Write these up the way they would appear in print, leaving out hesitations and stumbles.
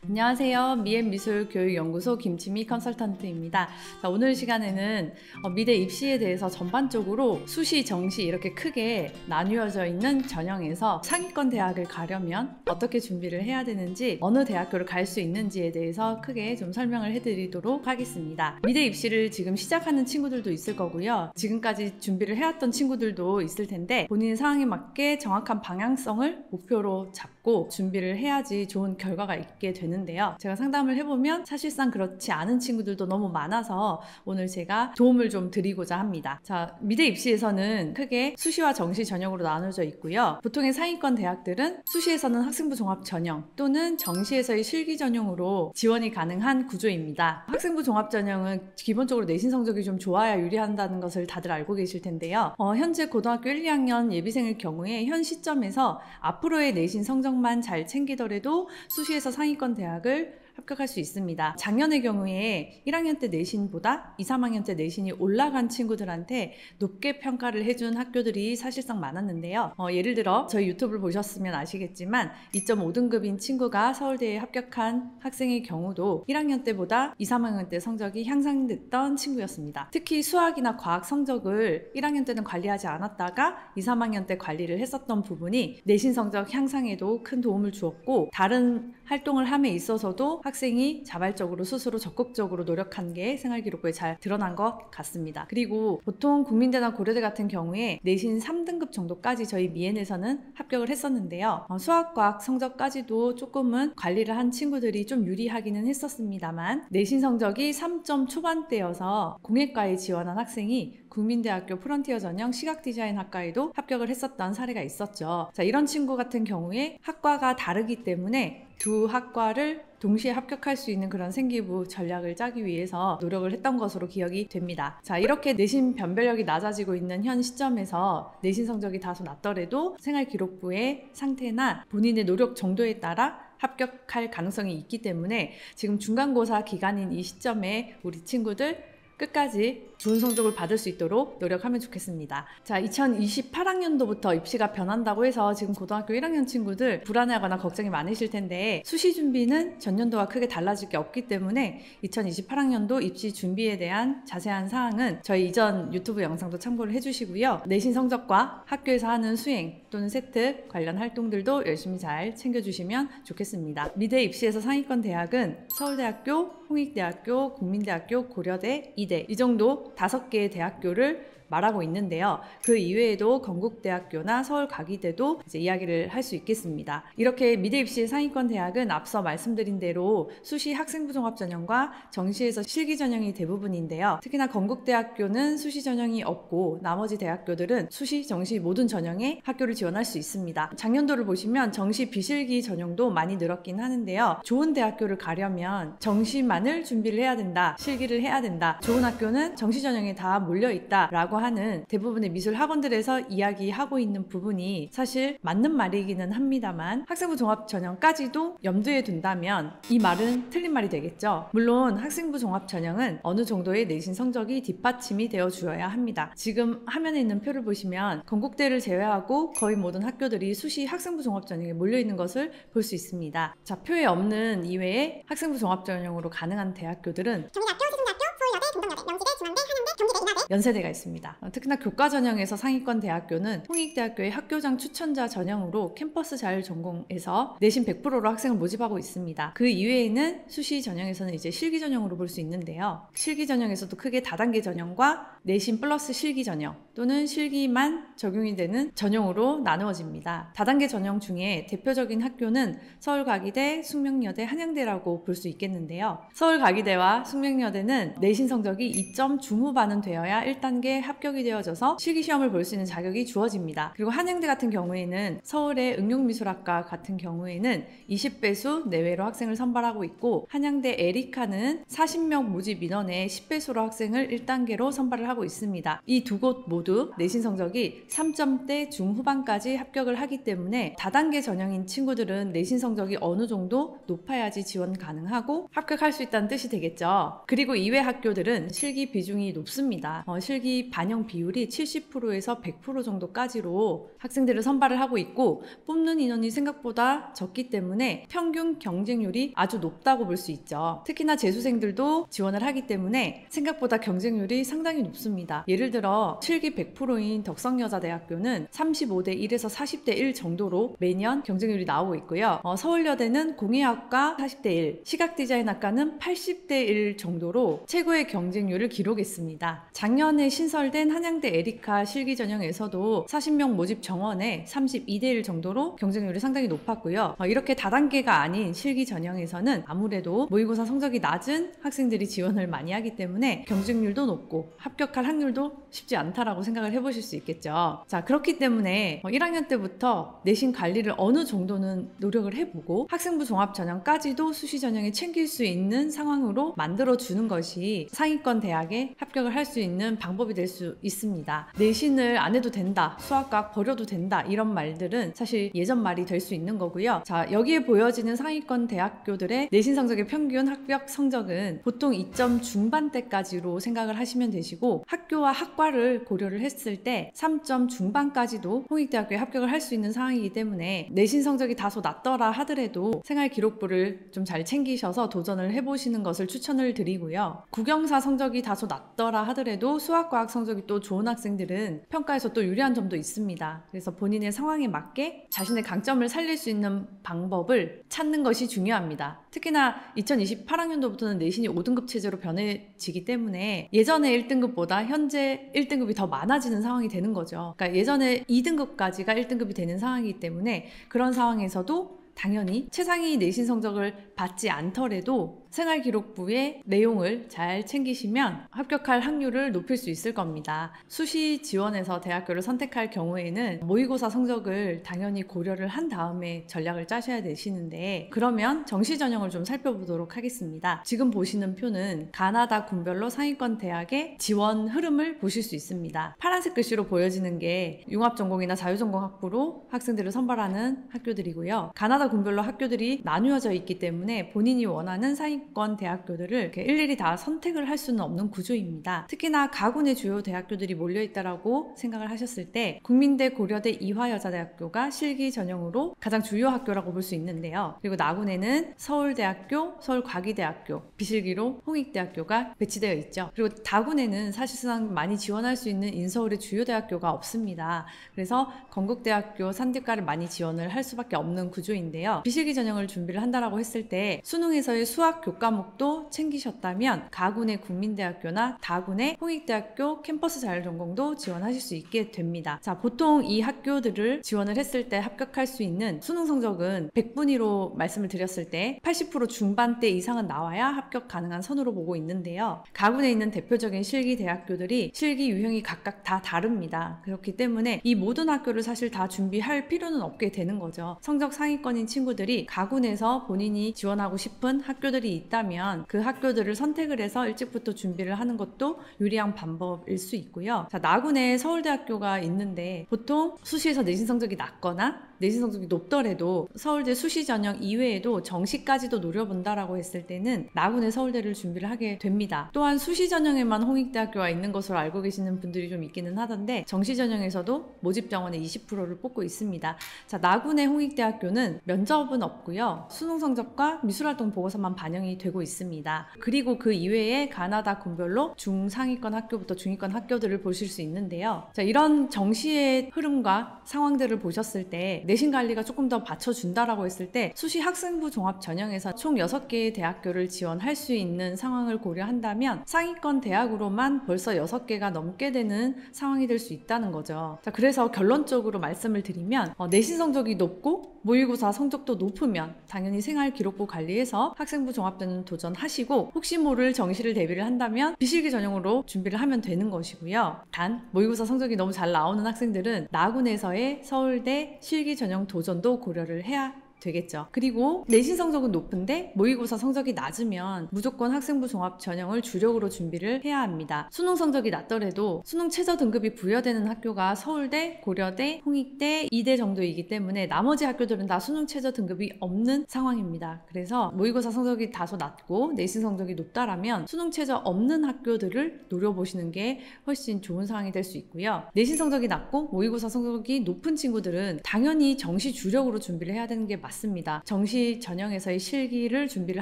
안녕하세요. 미앤미술교육연구소 김지미 컨설턴트입니다. 자, 오늘 시간에는 미대 입시에 대해서 전반적으로 수시, 정시 이렇게 크게 나뉘어져 있는 전형에서 상위권 대학을 가려면 어떻게 준비를 해야 되는지, 어느 대학교를 갈 수 있는지에 대해서 크게 좀 설명을 해드리도록 하겠습니다. 미대 입시를 지금 시작하는 친구들도 있을 거고요. 지금까지 준비를 해왔던 친구들도 있을 텐데 본인 상황에 맞게 정확한 방향성을 목표로 잡고 준비를 해야지 좋은 결과가 있게 되는데요. 제가 상담을 해보면 사실상 그렇지 않은 친구들도 너무 많아서 오늘 제가 도움을 좀 드리고자 합니다. 자, 미대 입시에서는 크게 수시와 정시 전형으로 나눠져 있고요. 보통의 상위권 대학들은 수시에서는 학생부 종합 전형 또는 정시에서의 실기 전형으로 지원이 가능한 구조입니다. 학생부 종합 전형은 기본적으로 내신 성적이 좀 좋아야 유리한다는 것을 다들 알고 계실 텐데요. 현재 고등학교 1, 2학년 예비생일 경우에 현 시점에서 앞으로의 내신 성적만 잘 챙기더라도 수시에서 상위권 대학을 합격할 수 있습니다. 작년의 경우에 1학년 때 내신보다 2, 3학년 때 내신이 올라간 친구들한테 높게 평가를 해준 학교들이 사실상 많았는데요. 예를 들어 저희 유튜브를 보셨으면 아시겠지만 2.5등급인 친구가 서울대에 합격한 학생의 경우도 1학년 때보다 2, 3학년 때 성적이 향상됐던 친구였습니다. 특히 수학이나 과학 성적을 1학년 때는 관리하지 않았다가 2, 3학년 때 관리를 했었던 부분이 내신 성적 향상에도 큰 도움을 주었고, 다른 활동을 함에 있어서도 학생이 자발적으로 스스로 적극적으로 노력한 게 생활기록부에 잘 드러난 것 같습니다. 그리고 보통 국민대나 고려대 같은 경우에 내신 3등급 정도까지 저희 미엔에서는 합격을 했었는데요. 수학과학 성적까지도 조금은 관리를 한 친구들이 좀 유리하기는 했었습니다만, 내신 성적이 3점 초반대여서 공예과에 지원한 학생이 국민대학교 프론티어 전형 시각디자인학과에도 합격을 했었던 사례가 있었죠. 자, 이런 친구 같은 경우에 학과가 다르기 때문에 두 학과를 동시에 합격할 수 있는 그런 생기부 전략을 짜기 위해서 노력을 했던 것으로 기억이 됩니다. 자, 이렇게 내신 변별력이 낮아지고 있는 현 시점에서 내신 성적이 다소 낮더라도 생활기록부의 상태나 본인의 노력 정도에 따라 합격할 가능성이 있기 때문에 지금 중간고사 기간인 이 시점에 우리 친구들 끝까지 좋은 성적을 받을 수 있도록 노력하면 좋겠습니다. 자, 2028학년도부터 입시가 변한다고 해서 지금 고등학교 1학년 친구들 불안해하거나 걱정이 많으실 텐데, 수시 준비는 전년도와 크게 달라질 게 없기 때문에 2028학년도 입시 준비에 대한 자세한 사항은 저희 이전 유튜브 영상도 참고를 해주시고요. 내신 성적과 학교에서 하는 수행 또는 세특 관련 활동들도 열심히 잘 챙겨주시면 좋겠습니다. 미대 입시에서 상위권 대학은 서울대학교, 홍익대학교, 국민대학교, 고려대, 이대 이 정도 5개의 대학교를 말하고 있는데요. 그 이외에도 건국대학교나 서울과기대도 이제 이야기를 할 수 있겠습니다. 이렇게 미대 입시의 상위권 대학은 앞서 말씀드린 대로 수시 학생부 종합 전형과 정시에서 실기 전형이 대부분인데요. 특히나 건국대학교는 수시 전형이 없고 나머지 대학교들은 수시, 정시 모든 전형에 학교를 지원할 수 있습니다. 작년도를 보시면 정시 비실기 전형도 많이 늘었긴 하는데요. 좋은 대학교를 가려면 정시만을 준비를 해야 된다, 실기를 해야 된다, 좋은 학교는 정시 전형에 다 몰려있다 라고 하는 대부분의 미술 학원들에서 이야기하고 있는 부분이 사실 맞는 말이기는 합니다만, 학생부 종합 전형까지도 염두에 둔다면 이 말은 틀린 말이 되겠죠. 물론 학생부 종합 전형은 어느 정도의 내신 성적이 뒷받침이 되어 주어야 합니다. 지금 화면에 있는 표를 보시면 건국대를 제외하고 거의 모든 학교들이 수시 학생부 종합 전형에 몰려있는 것을 볼 수 있습니다. 자, 표에 없는 이외에 학생부 종합 전형으로 가능한 대학교들은 경희대학교, 세종대학교, 서울여대, 동덕여대, 명지대, 중앙대, 한양대, 경기대, 인하대, 연세대가 있습니다. 특히나 교과 전형에서 상위권 대학교는 홍익대학교의 학교장 추천자 전형으로 캠퍼스 자율 전공에서 내신 100%로 학생을 모집하고 있습니다. 그 이외에는 수시 전형에서는 이제 실기 전형으로 볼 수 있는데요. 실기 전형에서도 크게 다단계 전형과 내신 플러스 실기 전형 또는 실기만 적용이 되는 전형으로 나누어집니다. 다단계 전형 중에 대표적인 학교는 서울과기대, 숙명여대, 한양대라고 볼 수 있겠는데요. 서울과기대와 숙명여대는 내신 성적이 2점 중후반은 되어야 1단계 합격이 되어져서 실기시험을 볼 수 있는 자격이 주어집니다. 그리고 한양대 같은 경우에는 서울의 응용미술학과 같은 경우에는 20배수 내외로 학생을 선발하고 있고, 한양대 에리카는 40명 모집 인원의 10배수로 학생을 1단계로 선발을 하고 있습니다. 이 두 곳 모두 내신 성적이 3점대 중후반까지 합격을 하기 때문에 다단계 전형인 친구들은 내신 성적이 어느 정도 높아야지 지원 가능하고 합격할 수 있다는 뜻이 되겠죠. 그리고 이외 학교들은 실기 비중이 높습니다. 실기 반영 비율이 70%에서 100% 정도까지로 학생들을 선발을 하고 있고, 뽑는 인원이 생각보다 적기 때문에 평균 경쟁률이 아주 높다고 볼 수 있죠. 특히나 재수생들도 지원을 하기 때문에 생각보다 경쟁률이 상당히 높습니다. 예를 들어 실기 100%인 덕성여자대학교는 35대 1에서 40대 1 정도로 매년 경쟁률이 나오고 있고요. 서울여대는 공예학과 40대 1, 시각디자인학과는 80대 1 정도로 최고의 경쟁률을 기록했습니다. 작년에 신설된 한양대 에리카 실기 전형에서도 40명 모집 정원에 32대 1 정도로 경쟁률이 상당히 높았고요. 이렇게 다단계가 아닌 실기 전형에서는 아무래도 모의고사 성적이 낮은 학생들이 지원을 많이 하기 때문에 경쟁률도 높고 합격할 확률도 쉽지 않다라고 생각을 해보실 수 있겠죠. 자, 그렇기 때문에 1학년 때부터 내신 관리를 어느 정도는 노력을 해보고 학생부 종합 전형까지도 수시 전형에 챙길 수 있는 상황으로 만들어주는 것이 상위권 대학에 합격을 할 수 있는 방법이 될 수 있습니다. 내신을 안 해도 된다, 수학과학 버려도 된다, 이런 말들은 사실 예전 말이 될 수 있는 거고요. 자, 여기에 보여지는 상위권 대학교들의 내신 성적의 평균 합격 성적은 보통 2점 중반대까지로 생각을 하시면 되시고, 학교와 학과를 고려를 했을 때 3점 중반까지도 홍익대학교에 합격을 할 수 있는 상황이기 때문에 내신 성적이 다소 낮더라 하더라도 생활기록부를 좀 잘 챙기셔서 도전을 해보시는 것을 추천을 드리고요. 국영사 성적이 다소 낮더라 하더라도 수학과학 성적이 또 좋은 학생들은 평가에서 또 유리한 점도 있습니다. 그래서 본인의 상황에 맞게 자신의 강점을 살릴 수 있는 방법을 찾는 것이 중요합니다. 특히나 2028학년도부터는 내신이 5등급 체제로 변해지기 때문에 예전에 1등급보다 현재 1등급이 더 많아지는 상황이 되는 거죠. 그러니까 예전에 2등급까지가 1등급이 되는 상황이기 때문에 그런 상황에서도 당연히 최상위 내신 성적을 받지 않더라도 생활기록부의 내용을 잘 챙기시면 합격할 확률을 높일 수 있을 겁니다. 수시 지원에서 대학교를 선택할 경우에는 모의고사 성적을 당연히 고려를 한 다음에 전략을 짜셔야 되시는데, 그러면 정시 전형을 좀 살펴보도록 하겠습니다. 지금 보시는 표는 가나다 군별로 상위권 대학의 지원 흐름을 보실 수 있습니다. 파란색 글씨로 보여지는 게 융합전공이나 자유전공 학부로 학생들을 선발하는 학교들이고요. 가나다 군별로 학교들이 나누어져 있기 때문에 본인이 원하는 상위권 대학교들을 이렇게 일일이 다 선택을 할 수는 없는 구조입니다. 특히나 가군의 주요 대학교들이 몰려있다라고 생각을 하셨을 때 국민대, 고려대, 이화여자대학교가 실기 전형으로 가장 주요 학교라고 볼 수 있는데요. 그리고 나군에는 서울대학교, 서울과기대학교, 비실기로 홍익대학교가 배치되어 있죠. 그리고 다군에는 사실상 많이 지원할 수 있는 인서울의 주요 대학교가 없습니다. 그래서 건국대학교, 산디과를 많이 지원을 할 수밖에 없는 구조인데요. 비실기 전형을 준비를 한다라고 했을 때 수능에서의 수학 교과목도 챙기셨다면 가군의 국민대학교나 다군의 홍익대학교 캠퍼스 자율전공도 지원하실 수 있게 됩니다. 자, 보통 이 학교들을 지원을 했을 때 합격할 수 있는 수능 성적은 100분위로 말씀을 드렸을 때 80% 중반대 이상은 나와야 합격 가능한 선으로 보고 있는데요. 가군에 있는 대표적인 실기 대학교들이 실기 유형이 각각 다 다릅니다. 그렇기 때문에 이 모든 학교를 사실 다 준비할 필요는 없게 되는 거죠. 성적 상위권인 친구들이 가군에서 본인이 지원하고 싶은 학교들이 있다면 그 학교들을 선택을 해서 일찍부터 준비를 하는 것도 유리한 방법일 수 있고요. 자, 나군에 서울대학교가 있는데 보통 수시에서 내신 성적이 낮거나 내신 성적이 높더라도 서울대 수시 전형 이외에도 정시까지도 노려본다라고 했을 때는 나군의 서울대를 준비를 하게 됩니다. 또한 수시 전형에만 홍익대학교가 있는 것으로 알고 계시는 분들이 좀 있기는 하던데 정시 전형에서도 모집 정원의 20%를 뽑고 있습니다. 자, 나군의 홍익대학교는 면접은 없고요. 수능 성적과 미술활동 보고서만 반영이 되고 있습니다. 그리고 그 이외에 가나다 군별로 중상위권 학교부터 중위권 학교들을 보실 수 있는데요. 자, 이런 정시의 흐름과 상황들을 보셨을 때 내신 관리가 조금 더 받쳐준다라고 했을 때 수시 학생부 종합 전형에서 총 6개의 대학교를 지원할 수 있는 상황을 고려한다면 상위권 대학으로만 벌써 6개가 넘게 되는 상황이 될 수 있다는 거죠. 자, 그래서 결론적으로 말씀을 드리면 내신 성적이 높고 모의고사 성적도 높으면 당연히 생활기록부 관리해서 학생부 종합전형 도전하시고, 혹시 모를 정시를 대비를 한다면 비실기 전형으로 준비를 하면 되는 것이고요. 단 모의고사 성적이 너무 잘 나오는 학생들은 나군에서의 서울대 실기 전형 도전도 고려를 해야 되겠죠. 그리고 내신 성적은 높은데 모의고사 성적이 낮으면 무조건 학생부 종합 전형을 주력으로 준비를 해야 합니다. 수능 성적이 낮더라도 수능 최저 등급이 부여되는 학교가 서울대, 고려대, 홍익대, 이대 정도이기 때문에 나머지 학교들은 다 수능 최저 등급이 없는 상황입니다. 그래서 모의고사 성적이 다소 낮고 내신 성적이 높다라면 수능 최저 없는 학교들을 노려보시는 게 훨씬 좋은 상황이 될 수 있고요. 내신 성적이 낮고 모의고사 성적이 높은 친구들은 당연히 정시 주력으로 준비를 해야 되는 게 맞습니다. 정시 전형에서의 실기를 준비를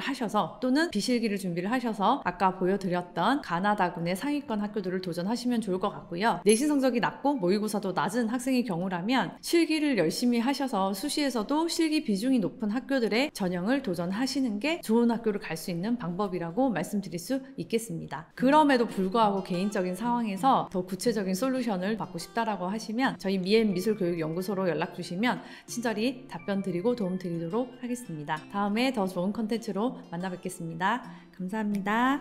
하셔서 또는 비실기를 준비를 하셔서 아까 보여드렸던 가나다군의 상위권 학교들을 도전하시면 좋을 것 같고요. 내신 성적이 낮고 모의고사도 낮은 학생의 경우라면 실기를 열심히 하셔서 수시에서도 실기 비중이 높은 학교들의 전형을 도전하시는 게 좋은 학교를 갈 수 있는 방법이라고 말씀드릴 수 있겠습니다. 그럼에도 불구하고 개인적인 상황에서 더 구체적인 솔루션을 받고 싶다라고 하시면 저희 미엠미술교육연구소로 연락 주시면 친절히 답변 드리고 도움 드리도록 하겠습니다. 다음에 더 좋은 컨텐츠로 만나 뵙겠습니다. 감사합니다.